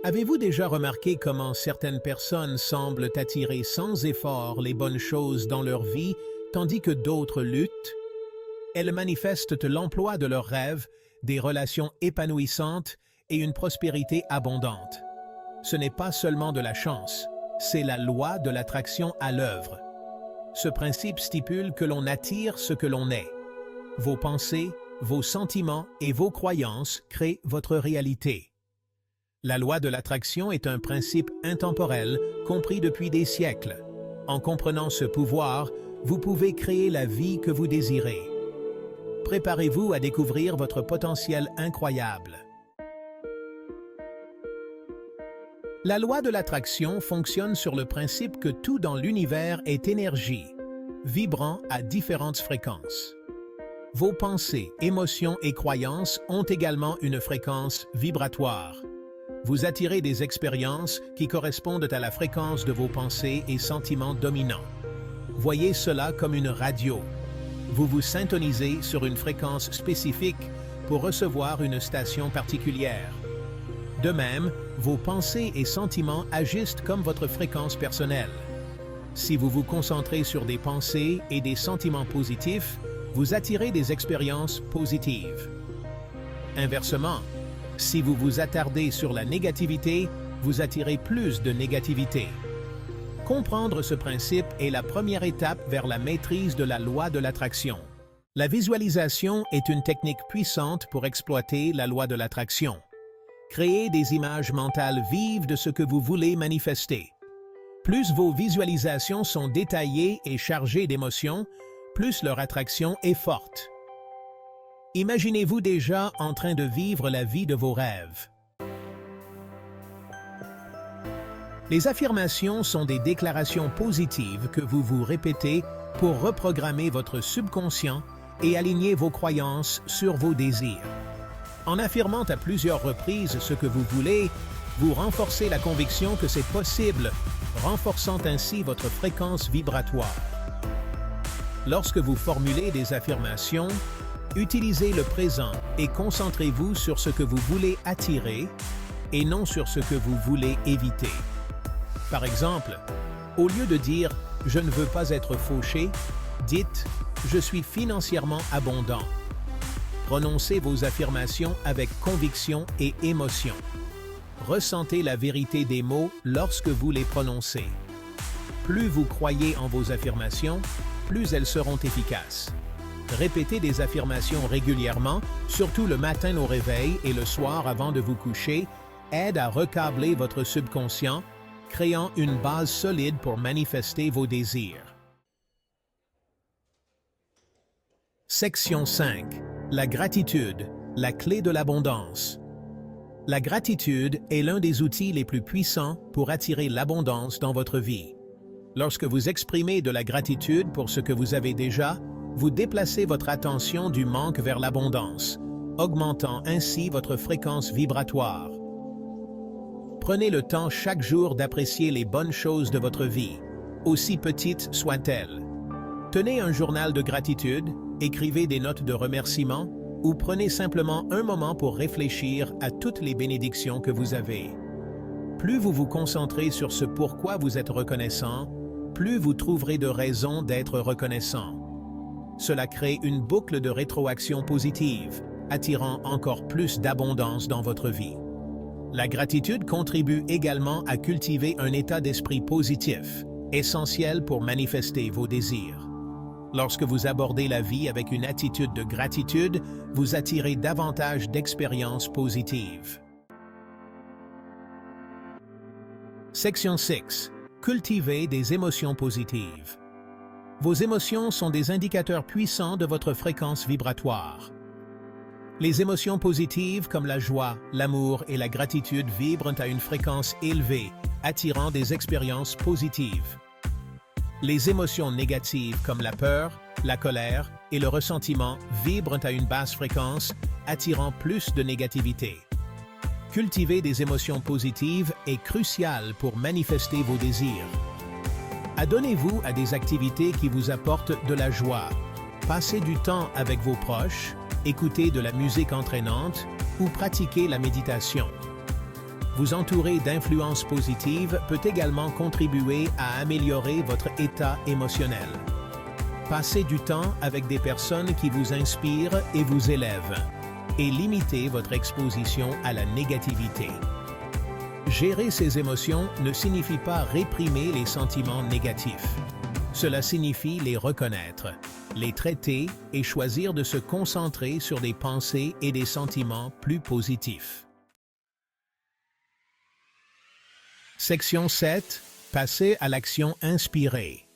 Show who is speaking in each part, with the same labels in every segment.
Speaker 1: Avez-vous déjà remarqué comment certaines personnes semblent attirer sans effort les bonnes choses dans leur vie, tandis que d'autres luttent? Elles manifestent l'emploi de leurs rêves, des relations épanouissantes et une prospérité abondante. Ce n'est pas seulement de la chance, c'est la loi de l'attraction à l'œuvre. Ce principe stipule que l'on attire ce que l'on est. Vos pensées, vos sentiments et vos croyances créent votre réalité. La loi de l'attraction est un principe intemporel compris depuis des siècles. En comprenant ce pouvoir, vous pouvez créer la vie que vous désirez. Préparez-vous à découvrir votre potentiel incroyable. La loi de l'attraction fonctionne sur le principe que tout dans l'univers est énergie, vibrant à différentes fréquences. Vos pensées, émotions et croyances ont également une fréquence vibratoire. Vous attirez des expériences qui correspondent à la fréquence de vos pensées et sentiments dominants. Voyez cela comme une radio. Vous vous syntonisez sur une fréquence spécifique pour recevoir une station particulière. De même, vos pensées et sentiments agissent comme votre fréquence personnelle. Si vous vous concentrez sur des pensées et des sentiments positifs, vous attirez des expériences positives. Inversement, si vous vous attardez sur la négativité, vous attirez plus de négativité. Comprendre ce principe est la première étape vers la maîtrise de la loi de l'attraction. La visualisation est une technique puissante pour exploiter la loi de l'attraction. Créez des images mentales vives de ce que vous voulez manifester. Plus vos visualisations sont détaillées et chargées d'émotions, plus leur attraction est forte. Imaginez-vous déjà en train de vivre la vie de vos rêves. Les affirmations sont des déclarations positives que vous vous répétez pour reprogrammer votre subconscient et aligner vos croyances sur vos désirs. En affirmant à plusieurs reprises ce que vous voulez, vous renforcez la conviction que c'est possible, renforçant ainsi votre fréquence vibratoire. Lorsque vous formulez des affirmations, utilisez le présent et concentrez-vous sur ce que vous voulez attirer et non sur ce que vous voulez éviter. Par exemple, au lieu de dire « je ne veux pas être fauché », dites « je suis financièrement abondant ». Prononcez vos affirmations avec conviction et émotion. Ressentez la vérité des mots lorsque vous les prononcez. Plus vous croyez en vos affirmations, plus elles seront efficaces. Répétez des affirmations régulièrement, surtout le matin au réveil et le soir avant de vous coucher, aide à recabler votre subconscient, créant une base solide pour manifester vos désirs. Section 5. La gratitude, la clé de l'abondance. La gratitude est l'un des outils les plus puissants pour attirer l'abondance dans votre vie. Lorsque vous exprimez de la gratitude pour ce que vous avez déjà, vous déplacez votre attention du manque vers l'abondance, augmentant ainsi votre fréquence vibratoire. Prenez le temps chaque jour d'apprécier les bonnes choses de votre vie, aussi petites soient-elles. Tenez un journal de gratitude, écrivez des notes de remerciement ou prenez simplement un moment pour réfléchir à toutes les bénédictions que vous avez. Plus vous vous concentrez sur ce pourquoi vous êtes reconnaissant, plus vous trouverez de raisons d'être reconnaissant. Cela crée une boucle de rétroaction positive, attirant encore plus d'abondance dans votre vie. La gratitude contribue également à cultiver un état d'esprit positif, essentiel pour manifester vos désirs. Lorsque vous abordez la vie avec une attitude de gratitude, vous attirez davantage d'expériences positives. Section 6. Cultivez des émotions positives. Vos émotions sont des indicateurs puissants de votre fréquence vibratoire. Les émotions positives comme la joie, l'amour et la gratitude vibrent à une fréquence élevée, attirant des expériences positives. Les émotions négatives comme la peur, la colère et le ressentiment vibrent à une basse fréquence, attirant plus de négativité. Cultiver des émotions positives est crucial pour manifester vos désirs. Adonnez-vous à des activités qui vous apportent de la joie. Passez du temps avec vos proches, écoutez de la musique entraînante ou pratiquez la méditation. Vous entourer d'influences positives peut également contribuer à améliorer votre état émotionnel. Passez du temps avec des personnes qui vous inspirent et vous élèvent, et limitez votre exposition à la négativité. Gérer ces émotions ne signifie pas réprimer les sentiments négatifs. Cela signifie les reconnaître, les traiter et choisir de se concentrer sur des pensées et des sentiments plus positifs. Section 7. Passer à l'action inspirée.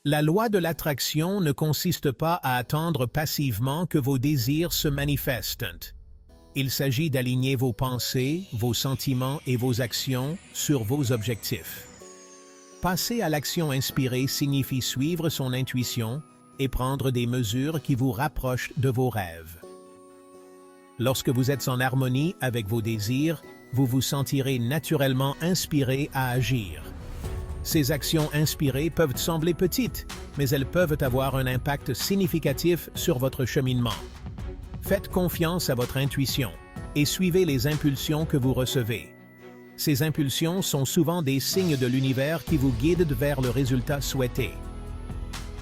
Speaker 1: La loi de l'attraction ne consiste pas à attendre passivement que vos désirs se manifestent. Il s'agit d'aligner vos pensées, vos sentiments et vos actions sur vos objectifs. Passer à l'action inspirée signifie suivre son intuition et prendre des mesures qui vous rapprochent de vos rêves. Lorsque vous êtes en harmonie avec vos désirs, vous vous sentirez naturellement inspiré à agir. Ces actions inspirées peuvent sembler petites, mais elles peuvent avoir un impact significatif sur votre cheminement. Faites confiance à votre intuition et suivez les impulsions que vous recevez. Ces impulsions sont souvent des signes de l'univers qui vous guident vers le résultat souhaité.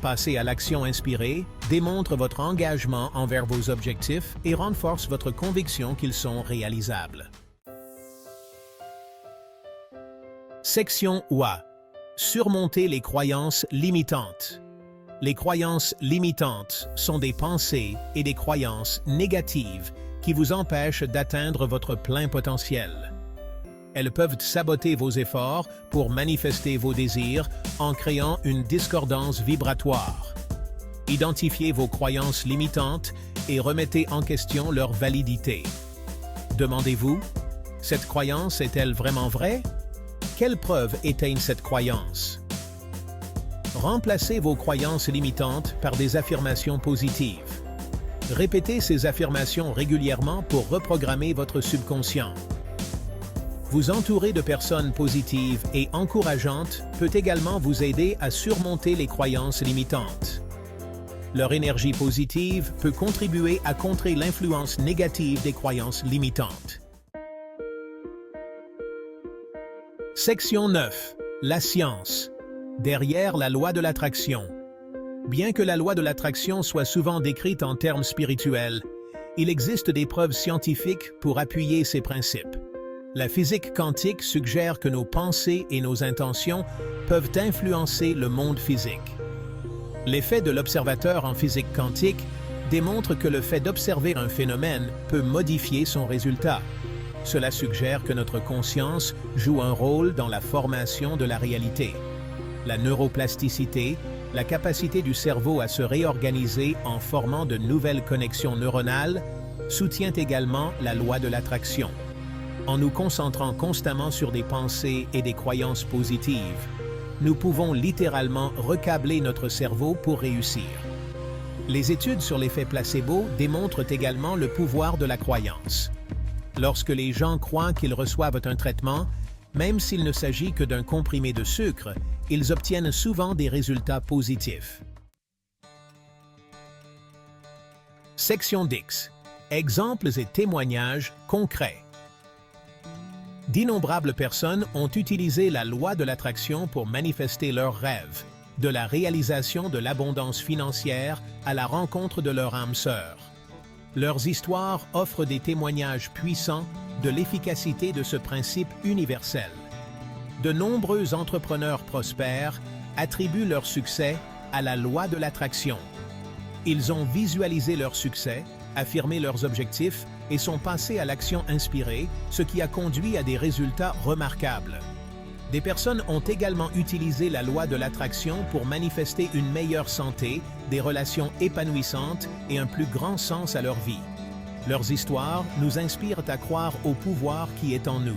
Speaker 1: Passer à l'action inspirée démontre votre engagement envers vos objectifs et renforce votre conviction qu'ils sont réalisables. Section OA. Surmonter les croyances limitantes. Les croyances limitantes sont des pensées et des croyances négatives qui vous empêchent d'atteindre votre plein potentiel. Elles peuvent saboter vos efforts pour manifester vos désirs en créant une discordance vibratoire. Identifiez vos croyances limitantes et remettez en question leur validité. Demandez-vous, cette croyance est-elle vraiment vraie? Quelles preuves éteignent cette croyance? Remplacez vos croyances limitantes par des affirmations positives. Répétez ces affirmations régulièrement pour reprogrammer votre subconscient. Vous entourer de personnes positives et encourageantes peut également vous aider à surmonter les croyances limitantes. Leur énergie positive peut contribuer à contrer l'influence négative des croyances limitantes. Section 9. La science. Derrière la loi de l'attraction. Bien que la loi de l'attraction soit souvent décrite en termes spirituels, il existe des preuves scientifiques pour appuyer ces principes. La physique quantique suggère que nos pensées et nos intentions peuvent influencer le monde physique. L'effet de l'observateur en physique quantique démontre que le fait d'observer un phénomène peut modifier son résultat. Cela suggère que notre conscience joue un rôle dans la formation de la réalité. La neuroplasticité, la capacité du cerveau à se réorganiser en formant de nouvelles connexions neuronales, soutient également la loi de l'attraction. En nous concentrant constamment sur des pensées et des croyances positives, nous pouvons littéralement recabler notre cerveau pour réussir. Les études sur l'effet placebo démontrent également le pouvoir de la croyance. Lorsque les gens croient qu'ils reçoivent un traitement, même s'il ne s'agit que d'un comprimé de sucre, ils obtiennent souvent des résultats positifs. Section X. Exemples et témoignages concrets. D'innombrables personnes ont utilisé la loi de l'attraction pour manifester leurs rêves, de la réalisation de l'abondance financière à la rencontre de leur âme sœur. Leurs histoires offrent des témoignages puissants de l'efficacité de ce principe universel. De nombreux entrepreneurs prospères attribuent leur succès à la loi de l'attraction. Ils ont visualisé leur succès, affirmé leurs objectifs et sont passés à l'action inspirée, ce qui a conduit à des résultats remarquables. Des personnes ont également utilisé la loi de l'attraction pour manifester une meilleure santé, des relations épanouissantes et un plus grand sens à leur vie. Leurs histoires nous inspirent à croire au pouvoir qui est en nous.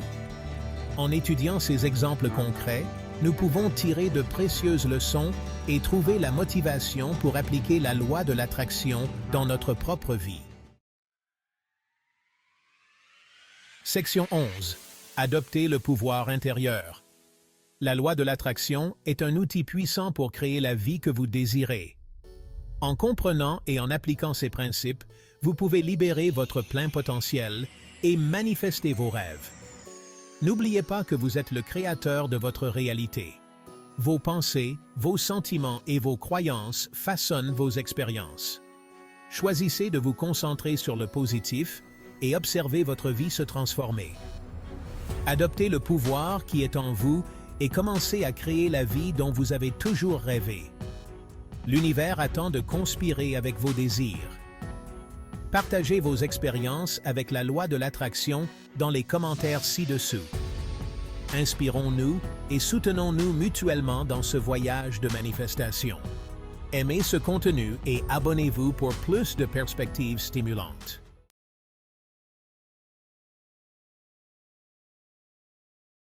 Speaker 1: En étudiant ces exemples concrets, nous pouvons tirer de précieuses leçons et trouver la motivation pour appliquer la loi de l'attraction dans notre propre vie. Section 11. Adopter le pouvoir intérieur. La loi de l'attraction est un outil puissant pour créer la vie que vous désirez. En comprenant et en appliquant ces principes, vous pouvez libérer votre plein potentiel et manifester vos rêves. N'oubliez pas que vous êtes le créateur de votre réalité. Vos pensées, vos sentiments et vos croyances façonnent vos expériences. Choisissez de vous concentrer sur le positif et observez votre vie se transformer. Adoptez le pouvoir qui est en vous et commencez à créer la vie dont vous avez toujours rêvé. L'univers attend de conspirer avec vos désirs. Partagez vos expériences avec la loi de l'attraction dans les commentaires ci-dessous. Inspirons-nous et soutenons-nous mutuellement dans ce voyage de manifestation. Aimez ce contenu et abonnez-vous pour plus de perspectives stimulantes.